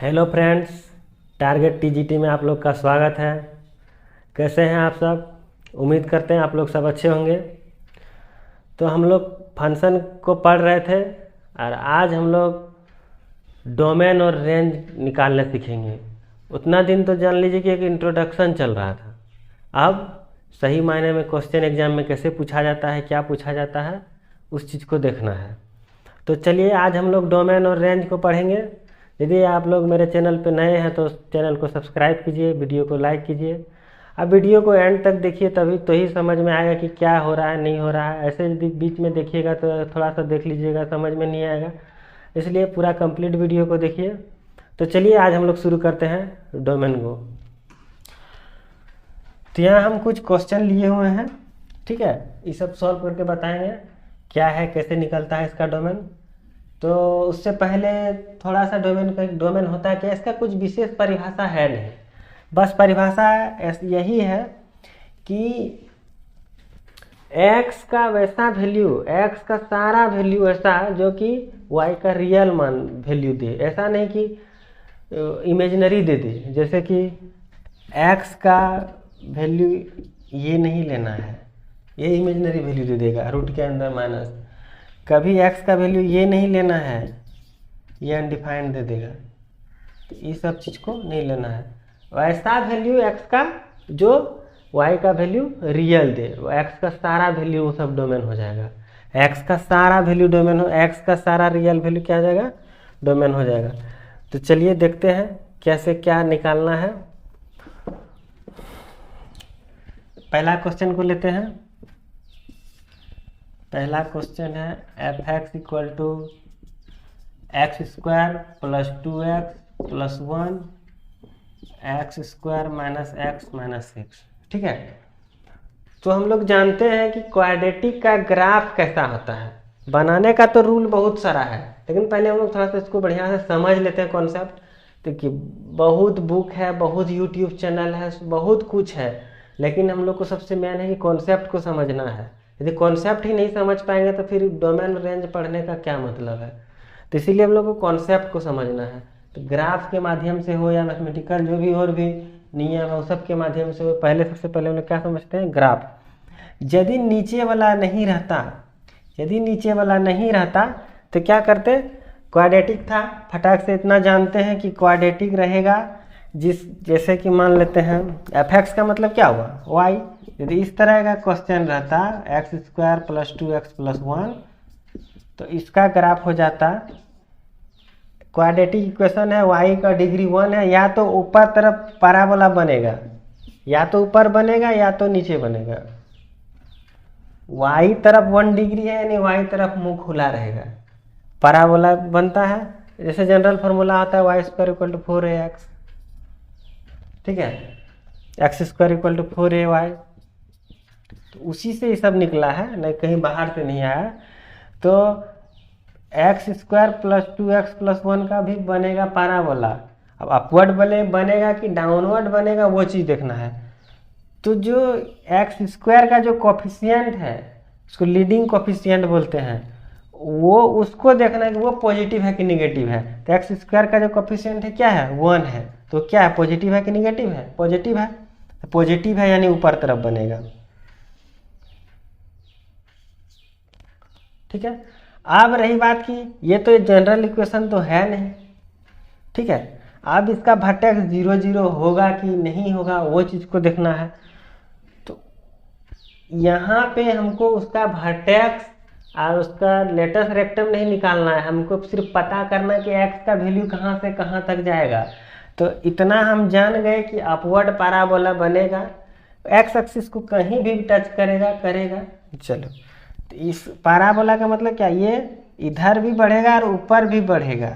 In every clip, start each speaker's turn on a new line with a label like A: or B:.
A: Hello friends, target TGT में आप लोग का स्वागत है। कैसे हैं आप सब? उम्मीद करते हैं आप लोग सब अच्छे होंगे। तो हम लोग फंक्शन को पढ़ रहे थे और आज हम लोग डोमेन और रेंज निकालने सीखेंगे। उतना दिन तो जान लीजिए कि एक इंट्रोडक्शन चल रहा था। अब सही मायने में क्वेश्चन एग्जाम में कैसे पूछा जाता है, क्या पूछा जाता है, उस चीज़ को देखना है। तो चलिए आज हम लोग डोमेन और रेंज को पढ़ेंगे। यदि आप लोग मेरे चैनल पर नए हैं तो चैनल को सब्सक्राइब कीजिए, वीडियो को लाइक कीजिए। अब वीडियो को एंड तक देखिए, तभी तो ही समझ में आएगा कि क्या हो रहा है, नहीं हो रहा है। ऐसे यदि बीच में देखिएगा तो थोड़ा सा देख लीजिएगा, समझ में नहीं आएगा। इसलिए पूरा कंप्लीट वीडियो को देखिए। तो चलिए आज हम लोग शुरू करते हैं डोमेन को। तो यहाँ हम कुछ क्वेश्चन लिए हुए हैं, ठीक है। ये सब सॉल्व करके बताएंगे क्या है, कैसे निकलता है इसका डोमेन। तो उससे पहले थोड़ा सा डोमेन होता है कि इसका कुछ विशेष परिभाषा है नहीं। बस परिभाषा यही है कि x का वैसा वैल्यू, x का सारा वैल्यू ऐसा जो कि y का रियल मान वैल्यू दे। ऐसा नहीं कि इमेजिनरी दे दे, जैसे कि x का वैल्यू ये नहीं लेना है, ये इमेजिनरी वैल्यू दे देगा रूट के अंदर माइनस। कभी x का वैल्यू ये नहीं लेना है, ये अनडिफाइंड दे देगा। तो ये सब चीज़ को नहीं लेना है। वैसा वैल्यू x का जो y का वैल्यू रियल दे, x का सारा वैल्यू वो सब डोमेन हो जाएगा। x का सारा वैल्यू डोमेन हो, x का सारा रियल वैल्यू क्या हो जाएगा, डोमेन हो जाएगा। तो चलिए देखते हैं कैसे क्या निकालना है। पहला क्वेश्चन को लेते हैं। पहला क्वेश्चन है f x equal to x square plus 2x plus 1 x square minus x minus 6, ठीक है। तो हम लोग जानते हैं कि क्वाड्रेटिक का ग्राफ कैसा होता है। बनाने का तो रूल बहुत सारा है, लेकिन पहले हम लोग थोड़ा सा इसको बढ़िया से समझ लेते हैं कॉन्सेप्ट। देखिए बहुत बुक है, बहुत यूट्यूब चैनल है, बहुत कुछ है, लेकिन हम लोग को सबसे मेन है कि कॉन्सेप्ट को समझना है। यदि कॉन्सेप्ट ही नहीं समझ पाएंगे तो फिर डोमेन रेंज पढ़ने का क्या मतलब है। तो इसीलिए हम लोग को कॉन्सेप्ट को समझना है। तो ग्राफ के माध्यम से हो या मैथमेटिकल जो भी और भी नियम है, उस सब के माध्यम से हो। पहले सबसे पहले हम लोग क्या समझते हैं, ग्राफ। यदि नीचे वाला नहीं रहता, यदि नीचे वाला नहीं रहता तो क्या करते, क्वाड्रेटिक था, फटाक से इतना जानते हैं कि क्वाड्रेटिक रहेगा। जैसे कि मान लेते हैं एफ एक्स का मतलब क्या हुआ, वाई। यदि इस तरह का क्वेश्चन रहता x square plus 2x plus 1, तो इसका ग्राफ हो जाता, क्वाड्रेटिक इक्वेशन है, y का डिग्री 1 है, या तो ऊपर तरफ पैराबोला बनेगा, या तो ऊपर बनेगा या तो नीचे बनेगा। y तरफ 1 डिग्री है यानी y तरफ मुंह खुला रहेगा, पैराबोला बनता है। जैसे जनरल फार्मूला होता है y square equal to 4ax, ठीक है, x square equal to 4ay। तो उसी से ये सब निकला है, नहीं कहीं बाहर से नहीं आया। तो x square plus 2x plus 1 का भी बनेगा पैराबोला। अब अपवर्ड बनेगा कि डाउनवर्ड बनेगा, वो चीज़ देखना है। तो जो एक्स स्क्वायर का जो कोफिशिएंट है, उसको लीडिंग कोफिशिएंट बोलते हैं, वो उसको देखना है कि वो पॉजिटिव है कि निगेटिव है। तो एक्स स्क्वायर का जो कोफिशिएंट है क्या है, 1 है। तो क्या है, पॉजिटिव है कि निगेटिव है, पॉजिटिव है। तो पॉजिटिव है यानी ऊपर तरफ बनेगा, ठीक है। अब रही बात की ये तो जनरल इक्वेशन तो है नहीं, ठीक है। अब इसका वर्टेक्स 0 0 होगा कि नहीं होगा, वो चीज़ को देखना है। तो यहाँ पे हमको उसका वर्टेक्स और उसका लेटेस्ट रेक्टम नहीं निकालना है, हमको सिर्फ पता करना है कि x का वैल्यू कहाँ से कहाँ तक जाएगा। तो इतना हम जान गए कि अपवर्ड पैराबोला बनेगा, x एक्सिस को कहीं भी टच करेगा। चलो, तो इस पैराबोला का मतलब क्या, ये इधर भी बढ़ेगा और ऊपर भी बढ़ेगा,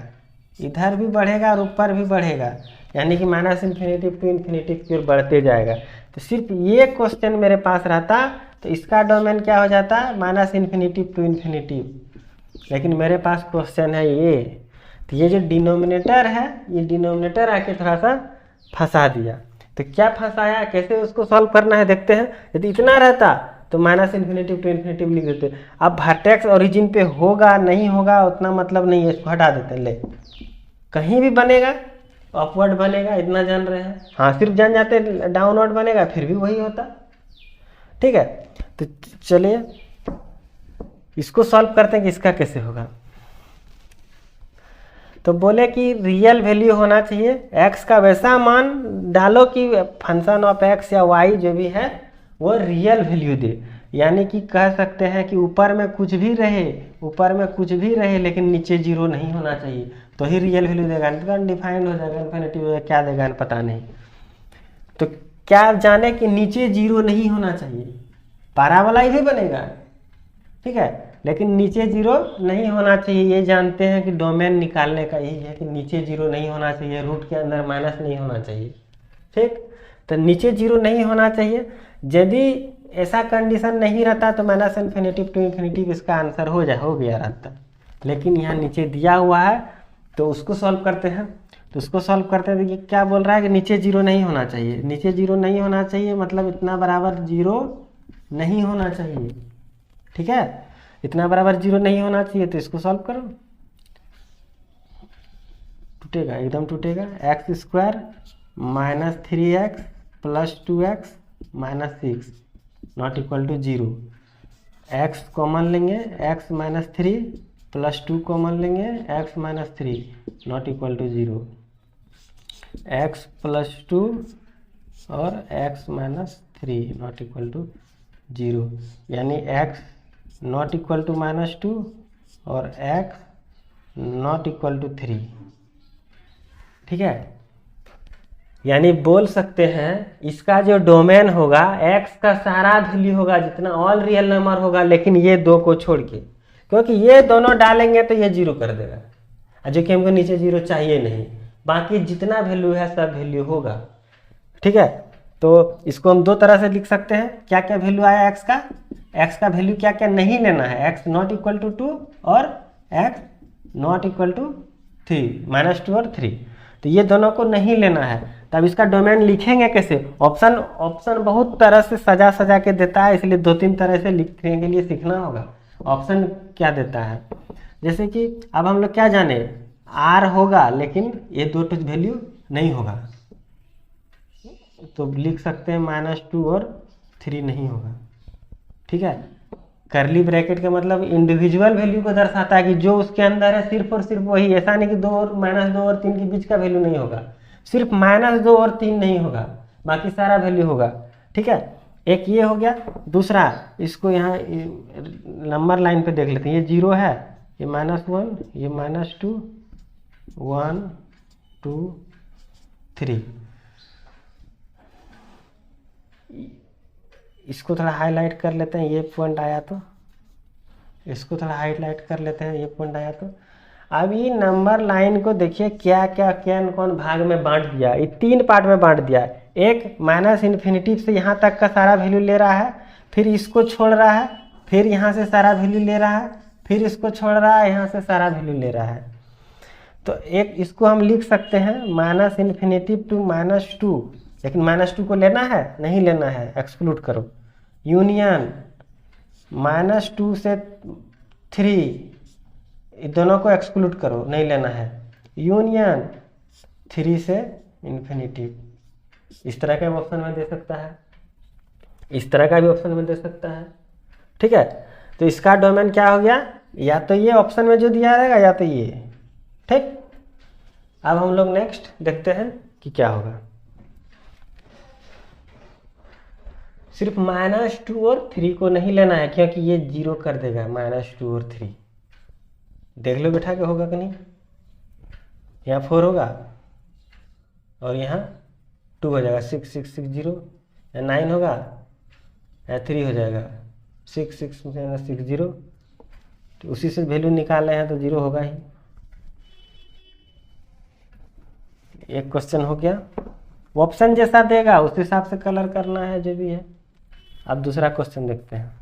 A: इधर भी बढ़ेगा और ऊपर भी बढ़ेगा, यानी कि माइनस इन्फिनिटी टू इन्फिनिटी की ओर बढ़ते जाएगा। तो सिर्फ ये क्वेश्चन मेरे पास रहता तो इसका डोमेन क्या हो जाता, माइनस इन्फिनिटी टू इन्फिनिटी। लेकिन मेरे पास क्वेश्चन है ये, तो ये जो डिनोमिनेटर है, ये डिनोमिनेटर आके थोड़ा सा फंसा दिया। तो क्या फंसाया, कैसे उसको सॉल्व करना है देखते हैं। यदि इतना रहता तो माइनस इन्फिनिटी टू इन्फिनिटी लिख देते। अब वर्टेक्स ओरिजिन पे होगा नहीं होगा उतना मतलब नहीं है, इसको हटा देते हैं। ले, कहीं भी बनेगा अपवर्ड बनेगा, इतना जान रहे हैं। हाँ, सिर्फ जान जाते डाउनवर्ड बनेगा फिर भी वही होता। ठीक है, तो चलिए इसको सॉल्व करते हैं कि इसका कैसे होगा। तो बोले कि रियल वैल्यू होना चाहिए, x का वैसा मान डालो कि फंक्शन ऑफ x या y जो भी है वो रियल वैल्यू दे। यानी कि कह सकते हैं कि ऊपर में कुछ भी रहे लेकिन नीचे जीरो नहीं होना चाहिए, तो ही रियल वैल्यू देगा। अनडिफाइंड हो जाएगा, इन्फिनिटी हो जाएगा, क्या देगा पता नहीं। तो क्या जाने कि नीचे जीरो नहीं होना चाहिए, पैराबोला ही बनेगा। ठीक है, लेकिन नीचे जीरो नहीं होना चाहिए, ये जानते हैं कि डोमेन निकालने का यही है कि नीचे जीरो नहीं होना चाहिए, रूट के अंदर माइनस नहीं होना चाहिए। ठीक, तो नीचे जीरो नहीं होना चाहिए। यदि ऐसा कंडीशन नहीं रहता तो माइनस इन्फिनिटी टू इन्फिनिटी इसका आंसर हो गया रहता, लेकिन यहाँ नीचे दिया हुआ है तो उसको सॉल्व करते हैं। तो उसको सॉल्व करते हैं तो ये क्या बोल रहा है कि नीचे जीरो नहीं होना चाहिए। नीचे जीरो नहीं होना चाहिए मतलब इतना बराबर जीरो नहीं होना चाहिए। ठीक है, इतना बराबर जीरो नहीं होना चाहिए, तो इसको सॉल्व करो, टूटेगा, एकदम टूटेगा। X square minus 3x plus 2x minus 6 not equal to zero. X common लेंगे, x माइनस 3 प्लस 2 कॉमन लेंगे, x minus 3 not equal to zero. x plus 2 और x minus 3 not equal to zero, यानी x not equal to minus 2 और x not equal to 3। ठीक है, यानी बोल सकते हैं इसका जो डोमेन होगा x का सारा वैल्यू होगा जितना ऑल रियल नंबर होगा, लेकिन ये दो को छोड़ के, क्योंकि ये दोनों डालेंगे तो ये जीरो कर देगा, जो कि हमको नीचे जीरो चाहिए नहीं, बाकी जितना वैल्यू है सब वैल्यू होगा। ठीक है, तो इसको हम दो तरह से लिख सकते हैं। क्या क्या वैल्यू आया x का वैल्यू क्या क्या नहीं लेना है, x नॉट इक्वल टू 2 और x not equal to 3, minus 2 और 3, तो ये दोनों को नहीं लेना है। तब इसका डोमेन लिखेंगे कैसे? ऑप्शन बहुत तरह से सजा के देता है, इसलिए 2-3 तरह से लिखने के लिए सीखना होगा। ऑप्शन क्या देता है, जैसे कि अब हम लोग क्या जाने, r होगा लेकिन ये दो वैल्यू नहीं होगा, तो लिख सकते हैं -2 और 3 नहीं होगा। ठीक है, करली ब्रैकेट का मतलब इंडिविजुअल वैल्यू को दर्शाता है कि जो उसके अंदर है सिर्फ और सिर्फ वही, ऐसा नहीं कि -2 और 3 के बीच का वैल्यू नहीं होगा, सिर्फ -2 और 3 नहीं होगा, बाकी सारा वैल्यू होगा। ठीक है, एक ये हो गया। दूसरा, इसको यहाँ नंबर लाइन पे देख लेते हैं, ये 0 है, ये -1, ये -2, 1 2 3। इसको थोड़ा हाईलाइट कर लेते हैं, ये पॉइंट आया तो इसको थोड़ा हाईलाइट कर लेते हैं, ये पॉइंट आया तो। अब ये नंबर लाइन को देखिए क्या क्या कौन भाग में बांट दिया, ये 3 पार्ट में बांट दिया। एक माइनस इन्फिनिटी से यहाँ तक का सारा वैल्यू ले रहा है, फिर इसको छोड़ रहा है, फिर यहाँ से सारा वैल्यू ले रहा है, फिर इसको छोड़ रहा है, यहाँ से सारा वैल्यू ले रहा है। तो एक इसको हम लिख सकते हैं -इन्फिनिटी टू -2, लेकिन -2 को लेना है नहीं लेना है, एक्सक्लूड करो। यूनियन -2 से 3 दोनों को एक्सक्लूड करो, नहीं लेना है। यूनियन 3 से इन्फिनिटी, इस तरह का भी ऑप्शन में दे सकता है, इस तरह का भी ऑप्शन में दे सकता है। ठीक है, तो इसका डोमेन क्या हो गया, या तो ये ऑप्शन में जो दिया रहेगा या तो ये। ठीक, अब हम लोग नेक्स्ट देखते हैं कि क्या होगा। सिर्फ -2 और 3 को नहीं लेना है, क्योंकि ये 0 कर देगा, -2 और 3। देख लो बैठा के होगा कि नहीं, यहाँ 4 होगा और यहाँ 2 हो जाएगा, 6 6 6 0, या 9 होगा, या 3 हो जाएगा, 6 6 6 0, तो उसी से वैल्यू निकाल रहे हैं तो 0 होगा ही। एक क्वेश्चन हो गया, ऑप्शन जैसा देगा उस हिसाब से कलर करना है जो भी है। अब दूसरा क्वेश्चन देखते हैं।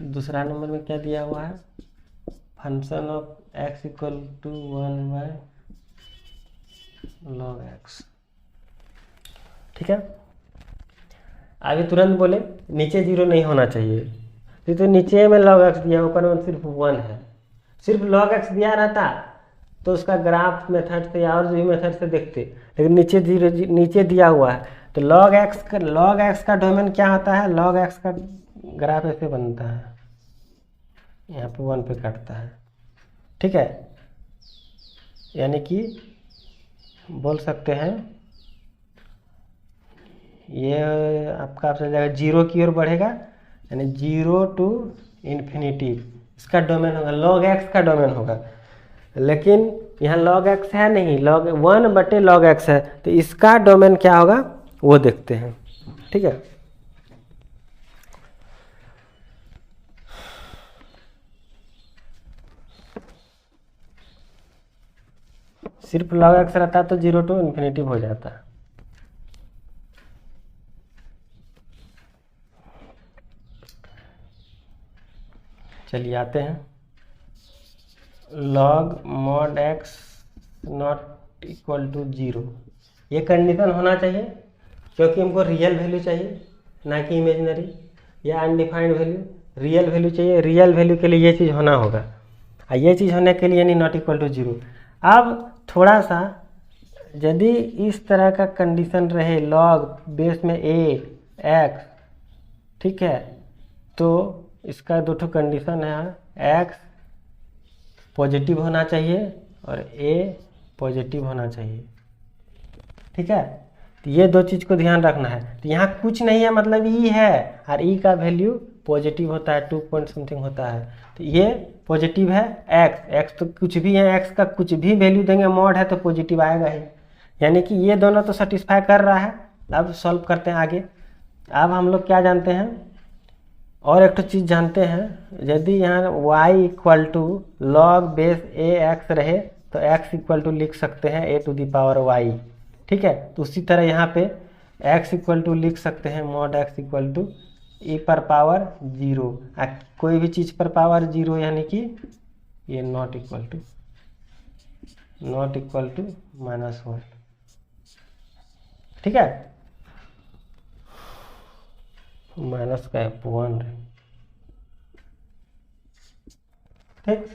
A: दूसरा नंबर में क्या दिया हुआ है, function of x equal to 1/log x। ठीक है, आगे तुरंत बोले नीचे 0 नहीं होना चाहिए, तो नीचे में log x दिया, ऊपर में सिर्फ 1 है। सिर्फ log x दिया रहता तो उसका ग्राफ मेथड से या और जो भी मेथड से देखते, लेकिन नीचे दिया हुआ है तो log x का डोमेन क्या होता है? log x का ग्राफ ऐसे बनता है, यहाँ पे 1 पे कटता है, ठीक है। यानी कि बोल सकते हैं ये आपका चल जाएगा 0 की ओर बढ़ेगा, यानी 0 to इन्फिनिटी इसका डोमेन होगा, log x का डोमेन होगा। लेकिन यहाँ log x है नहीं, log 1/log x है, तो इसका डोमेन क्या होगा वो देखते हैं, ठीक है। सिर्फ log x रहता तो 0 to इन्फिनिटी हो जाता। चलिए आते हैं, log mod x not equal to 0, ये कंडीशन होना चाहिए क्योंकि हमको रियल वैल्यू चाहिए ना कि इमेजिनरी या अनडिफाइंड वैल्यू। रियल वैल्यू चाहिए, रियल वैल्यू के लिए ये चीज़ होना होगा, और ये चीज़ होने के लिए यानी नॉट इक्वल टू 0। अब थोड़ा सा यदि इस तरह का कंडीशन रहे log बेस में a x, ठीक है, तो इसका दो ठो कंडीशन है, x पॉजिटिव होना चाहिए और a पॉजिटिव होना चाहिए, ठीक है। तो ये दो चीज़ को ध्यान रखना है। तो यहाँ कुछ नहीं है, मतलब e है और e का वैल्यू पॉजिटिव होता है, 2 पॉइंट समथिंग होता है, तो ये पॉजिटिव है। x तो कुछ भी है, x का कुछ भी वैल्यू देंगे मॉड है तो पॉजिटिव आएगा ही, यानी कि ये दोनों तो सेटिस्फाई कर रहा है। अब सॉल्व करते हैं आगे। अब हम लोग क्या जानते हैं, और एक तो चीज़ जानते हैं, यदि यहाँ y equal to log base ax रहे तो x इक्वल टू लिख सकते हैं a to the power y, ठीक है। तो उसी तरह यहाँ पे x इक्वल टू लिख सकते हैं mod x equal to e पर पावर 0, कोई भी चीज़ पर पावर 0, यानी कि ये नॉट इक्वल टू -1, ठीक है। माइनस का 1, ठीक।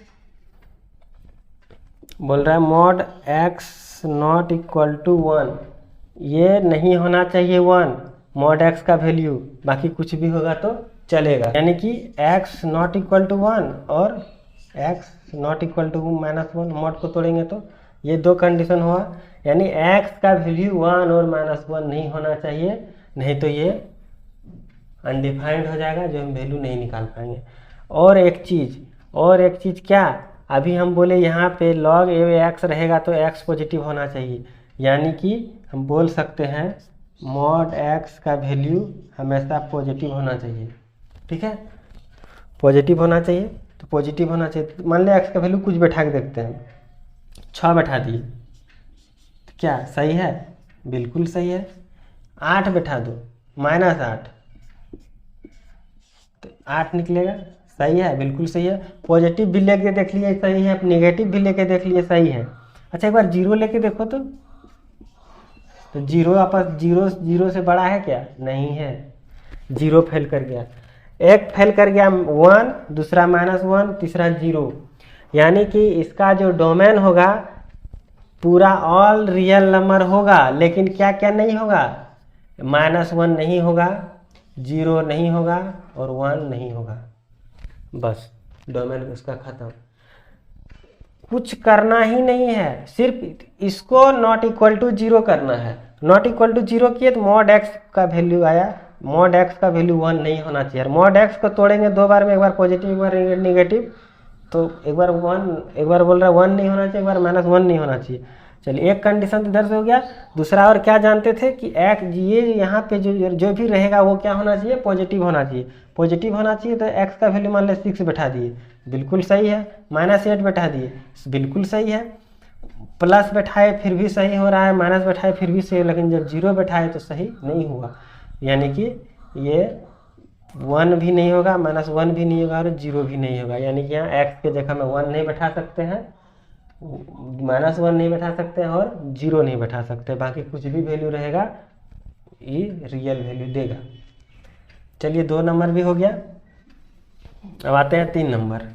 A: बोल रहा है mod x not equal to 1, ये नहीं होना चाहिए 1 मॉड x का वैल्यू, बाकी कुछ भी होगा तो चलेगा, यानी कि x नॉट इक्वल टू 1 और x not equal to -1, mod को तोड़ेंगे तो ये दो कंडीशन हुआ, यानी x का वैल्यू 1 और -1 नहीं होना चाहिए, नहीं तो ये अनडिफाइंड हो जाएगा, जो हम वैल्यू नहीं निकाल पाएंगे। और एक चीज़ क्या, अभी हम बोले यहाँ पे log x रहेगा तो x पॉजिटिव होना चाहिए, यानी कि हम बोल सकते हैं मॉड x का वैल्यू हमेशा पॉजिटिव होना चाहिए, ठीक है। पॉजिटिव होना चाहिए तो पॉजिटिव होना चाहिए। मान लिया x का वैल्यू कुछ बैठा के देखते हैं, 6 बैठा दिए, तो क्या सही है? बिल्कुल सही है। 8 बैठा दो, -8, तो 8 निकलेगा, सही है, बिल्कुल सही है। पॉजिटिव भी लेके देख लिए सही है, नेगेटिव भी लेके देख लिए सही है। अच्छा एक बार 0 लेके देखो तो 0 आपस 0 से बड़ा है क्या? नहीं है, 0 फेल कर गया, एक फेल कर गया 1, दूसरा -1, तीसरा 0, यानी कि इसका जो डोमेन होगा पूरा ऑल रियल नंबर होगा, लेकिन क्या क्या नहीं होगा? -1 नहीं होगा, 0 नहीं होगा और 1 नहीं होगा, बस डोमेन उसका खत्म। कुछ करना ही नहीं है, सिर्फ इसको नॉट इक्वल टू 0 करना है। नॉट इक्वल टू 0 किए तो मॉड x का वैल्यू आया, मॉड x का वैल्यू 1 नहीं होना चाहिए। मॉड x को तोड़ेंगे 2 बार में, एक बार पॉजिटिव एक बार नेगेटिव, तो एक बार बोल रहा है 1 नहीं होना चाहिए, एक बार -1 नहीं होना चाहिए। चलिए एक कंडीशन इधर से हो गया। दूसरा और क्या जानते थे कि x ये यहाँ पे जो भी रहेगा वो क्या होना चाहिए? पॉजिटिव होना चाहिए। पॉजिटिव होना चाहिए तो x का वैल्यू मान लें 6 बैठा दिए, बिल्कुल सही है। -8 बैठा दिए, बिल्कुल सही है। प्लस बैठाए फिर भी सही हो रहा है, माइनस बैठाए फिर भी सही, लेकिन जब 0 बैठाए तो सही नहीं हुआ, यानी कि ये 1 भी नहीं होगा, -1 भी नहीं होगा और 0 भी नहीं होगा। यानी कि यहाँ x के जगह में 1 नहीं बैठा सकते हैं, -1 नहीं बैठा सकते हैं और 0 नहीं बैठा सकते, बाकी कुछ भी वैल्यू रहेगा ये रियल वैल्यू देगा। चलिए 2 नंबर भी हो गया। अब आते हैं 3 नंबर।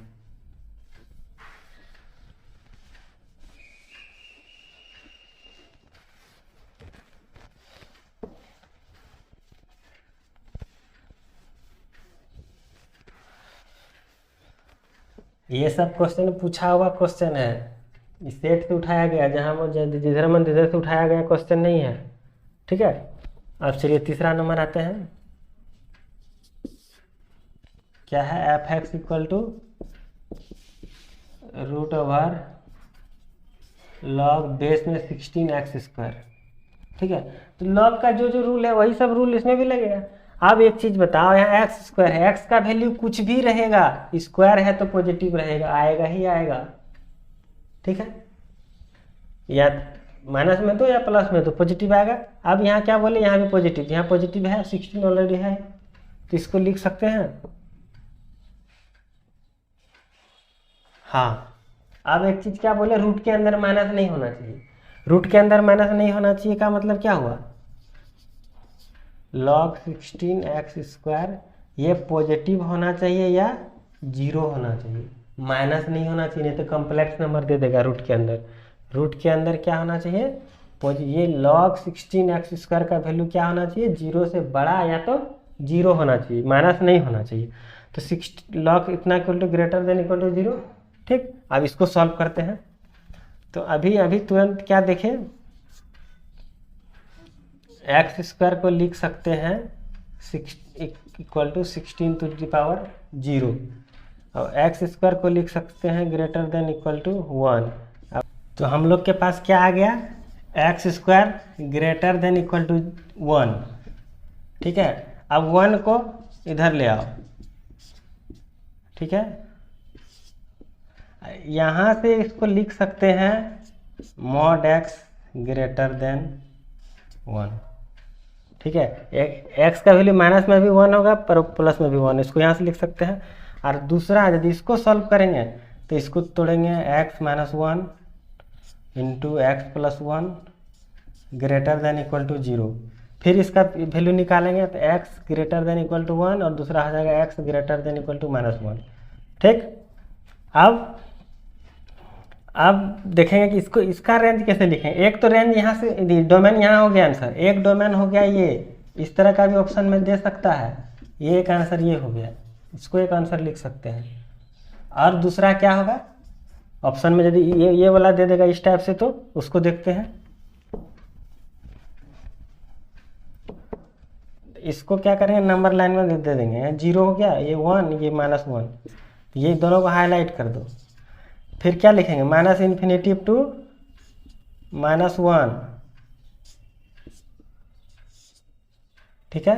A: ये सब क्वेश्चन पूछा हुआ क्वेश्चन है, इस सेट से उठाया गया, जहाँ वो जिधर मन तिधर से उठाया गया क्वेश्चन नहीं है। ठीक है, अब चलिए तीसरा नंबर आते हैं। क्या है? F x equal to root over log base में 16x²। ठीक है, तो लॉग का जो जो रूल है वही सब रूल इसमें भी लगेगा। अब एक चीज बताओ, यहाँ x² है, x का वैल्यू कुछ भी रहेगा, स्क्वायर है तो पॉजिटिव रहेगा, आएगा ही आएगा। ठीक है, या माइनस में तो या प्लस में तो पॉजिटिव आएगा। अब यहाँ क्या बोले, यहाँ भी पॉजिटिव, यहाँ पॉजिटिव है, 16 ऑलरेडी है, तो इसको लिख सकते हैं। हाँ, अब एक चीज क्या बोले, रूट के अंदर माइनस नहीं होना चाहिए। रूट के अंदर माइनस नहीं होना चाहिए का मतलब क्या हुआ, log 16x², ये पॉजिटिव होना चाहिए या 0 होना चाहिए, माइनस नहीं होना चाहिए, नहीं तो कम्प्लेक्स नंबर दे देगा रूट के अंदर। रूट के अंदर क्या होना चाहिए, ये log 16x² का वैल्यू क्या होना चाहिए, 0 से बड़ा या तो 0 होना चाहिए, माइनस नहीं होना चाहिए। तो log इतना equal to greater than equal to 0। ठीक, अब इसको सॉल्व करते हैं। तो अभी तुरंत क्या देखें, x² को लिख सकते हैं equal to 16 to the power 0, और x² को लिख सकते हैं ग्रेटर देन इक्वल टू 1। तो हम लोग के पास क्या आ गया, x² greater than equal to 1। ठीक है, अब 1 को इधर ले आओ। ठीक है, यहाँ से इसको लिख सकते हैं mod x ग्रेटर देन 1। ठीक है, x का वैल्यू माइनस में भी 1 होगा, पर प्लस में भी 1, इसको यहाँ से लिख सकते हैं। और दूसरा यदि इसको सॉल्व करेंगे तो इसको तोड़ेंगे, x - 1 into x + 1 greater than equal to 0। फिर इसका वैल्यू निकालेंगे तो x greater than equal to 1 और दूसरा हो जाएगा x greater than equal to -1। ठीक, अब देखेंगे कि इसको इसका रेंज कैसे लिखें। एक तो रेंज यहाँ से डोमेन यहाँ हो गया आंसर, एक डोमेन हो गया ये, इस तरह का भी ऑप्शन में दे सकता है, ये एक आंसर ये हो गया, इसको एक आंसर लिख सकते हैं। और दूसरा क्या होगा, ऑप्शन में यदि ये वाला दे देगा इस टाइप से, तो उसको देखते हैं। इसको क्या करेंगे, नंबर लाइन में दे देंगे, 0 हो गया, ये 1, ये -1, ये दोनों को हाईलाइट कर दो। फिर क्या लिखेंगे, -∞ टू -1। ठीक है,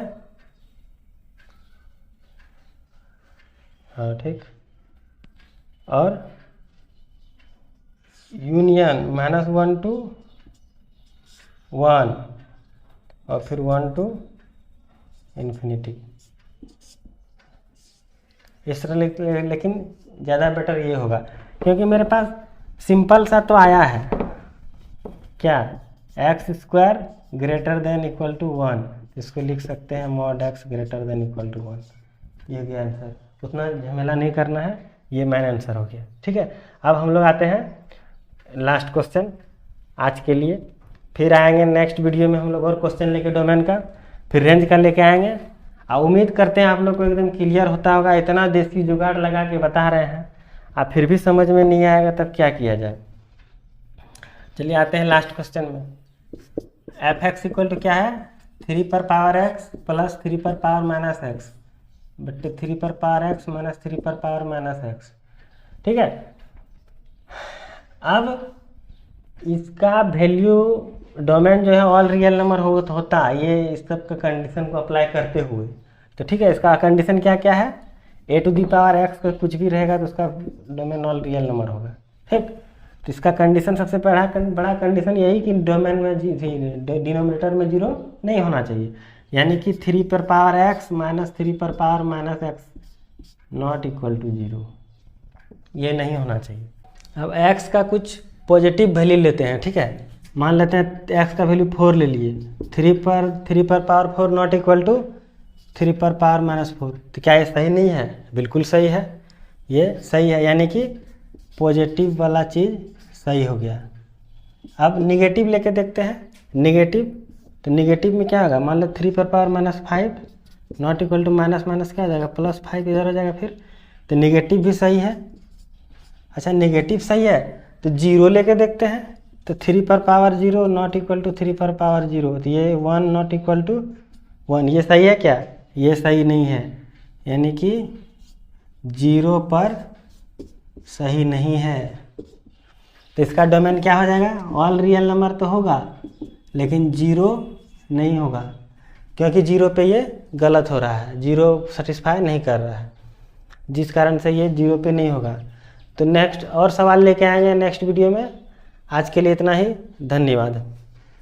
A: हाँ ठीक, और यूनियन -1 टू 1 और फिर 1 टू ∞। इस तरह लेकिन ज़्यादा बेटर ये होगा, क्योंकि मेरे पास सिंपल सा तो आया है, क्या, x² greater than equal to 1, इसको लिख सकते हैं mod x greater than equal to 1। ये गया आंसर, उतना झमेला नहीं करना है, ये मेन आंसर हो गया। ठीक है, अब हम लोग आते हैं लास्ट क्वेश्चन आज के लिए, फिर आएंगे नेक्स्ट वीडियो में हम लोग और क्वेश्चन लेके डोमेन का, फिर रेंज का लेके आएंगे। और उम्मीद करते हैं आप लोग को एकदम क्लियर होता होगा, इतना देसी जुगाड़ लगा के बता रहे हैं, आप फिर भी समझ में नहीं आएगा तब क्या किया जाए। चलिए आते हैं लास्ट क्वेश्चन में। एफ एक्स इक्वल टू क्या है, 3 पर पावर x प्लस 3 पर पावर -x बट्टे 3 पर पावर x माइनस 3 पर पावर -x। ठीक है, अब इसका वैल्यू डोमेन जो है ऑल रियल नंबर होता है, ये इस सब का कंडीशन को अप्लाई करते हुए। तो ठीक है, इसका कंडीशन क्या क्या है, a to the power x का कुछ भी रहेगा तो उसका डोमेन ऑल रियल नंबर होगा। ठीक, तो इसका कंडीशन सबसे बड़ा कंडीशन यही कि डोमेन में डिनोमिनेटर में 0 नहीं होना चाहिए, यानी कि 3 पर पावर x माइनस 3 पर power -x not equal to 0, ये नहीं होना चाहिए। अब x का कुछ पॉजिटिव वैल्यू लेते हैं। ठीक है, मान लेते हैं x का वैल्यू 4 ले लिए, 3 पर पावर 4 नॉट इक्वल टू 3⁻⁻4। तो क्या ये सही नहीं है? बिल्कुल सही है, ये सही है, यानी कि पॉजिटिव वाला चीज़ सही हो गया। अब निगेटिव लेके देखते हैं। निगेटिव, तो निगेटिव में क्या होगा? मान लो 3⁻⁻5 not equal to minus minus क्या हो जाएगा? +5 इधर हो जाएगा फिर। तो निगेटिव भी सही है। अच्छा निगेटिव सही है तो जीरो लेके देखते हैं। तो 3⁻0 नॉट इक्वल टू 3⁻0, तो ये 1 नॉट इक्वल टू 1, ये सही है क्या? ये सही नहीं है, यानी कि 0 पर सही नहीं है। तो इसका डोमेन क्या हो जाएगा? ऑल रियल नंबर तो होगा लेकिन 0 नहीं होगा, क्योंकि 0 पे ये गलत हो रहा है, 0 सेटिस्फाई नहीं कर रहा है, जिस कारण से ये 0 पे नहीं होगा। तो नेक्स्ट और सवाल लेके आएंगे नेक्स्ट वीडियो में। आज के लिए इतना ही, धन्यवाद।